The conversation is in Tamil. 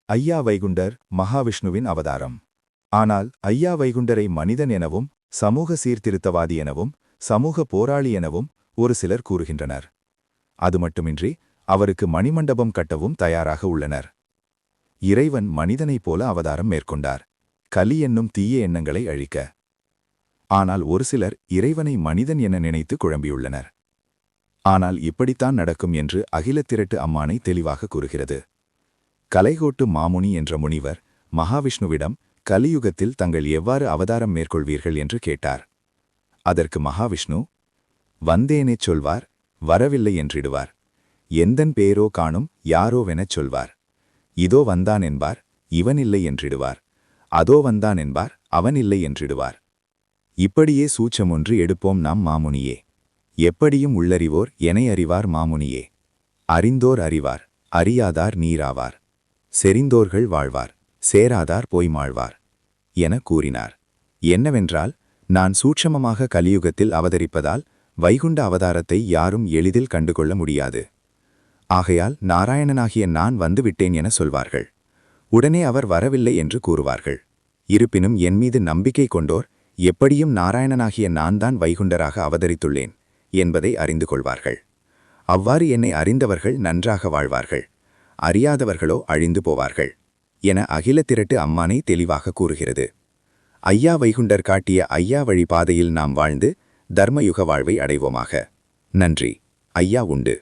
ஐயா வைகுண்டர் மகாவிஷ்ணுவின் அவதாரம். ஆனால் ஐயா வைகுண்டரை மனிதன் எனவும் சமூக சீர்திருத்தவாதி எனவும் சமூக போராளி எனவும் ஒரு சிலர் கூறுகின்றனர். அது மட்டுமின்றி அவருக்கு மணிமண்டபம் கட்டவும் தயாராக உள்ளனர். இறைவன் மனிதனைப் போல அவதாரம் மேற்கொண்டார், கலி என்னும் தீய எண்ணங்களை அழிக்க. ஆனால் ஒரு சிலர் இறைவனை மனிதன் என நினைத்து குழம்பியுள்ளனர். ஆனால் இப்படித்தான் நடக்கும் என்று அகிலத்திரட்டு அம்மானை தெளிவாக கூறுகிறது. கலைகோட்டு மாமுனி என்ற முனிவர் மகாவிஷ்ணுவிடம் கலியுகத்தில் தங்கள் எவ்வாறு அவதாரம் மேற்கொள்வீர்கள் என்று கேட்டார். அதற்கு மகாவிஷ்ணு, வந்தேனேச் சொல்வார், வரவில்லை என்றிடுவார். எந்தன் பேரோ காணும் யாரோவெனச் சொல்வார். இதோ வந்தான் என்பார், இவனில்லை என்றிடுவார். அதோ வந்தான் என்பார், அவனில்லை என்றிடுவார். இப்படியே சூச்சமொன்று எடுப்போம் நாம் மாமுனியே. எப்படியும் உள்ளறிவோர் எனை அறிவார் மாமுனியே. அறிந்தோர் அறிவார், அறியாதார் நீராவார். செறிந்தோர்கள் வாழ்வார், சேராதார் போய்மாழ்வார் என கூறினார். என்னவென்றால், நான் சூட்சமமாக கலியுகத்தில் அவதரிப்பதால் வைகுண்ட அவதாரத்தை யாரும் எளிதில் கண்டுகொள்ள முடியாது. ஆகையால் நாராயணனாகிய நான் வந்துவிட்டேன் என சொல்வார்கள். உடனே அவர் வரவில்லை என்று கூறுவார்கள். இருப்பினும் என் மீது நம்பிக்கை கொண்டோர் எப்படியும் நாராயணனாகிய நான் தான் வைகுண்டராக அவதரித்துள்ளேன் என்பதை அறிந்து கொள்வார்கள். அவ்வாறு என்னை அறிந்தவர்கள் நன்றாக வாழ்வார்கள், அறியாதவர்களோ அழிந்து போவார்கள் என அகிலத்திரட்டு அம்மானை தெளிவாக கூறுகிறது. ஐயா வைகுண்டர் காட்டிய ஐயா வழி பாதையில் நாம் வாழ்ந்து தர்மயுக வாழ்வை அடைவோமாக. நன்றி. ஐயா உண்டு.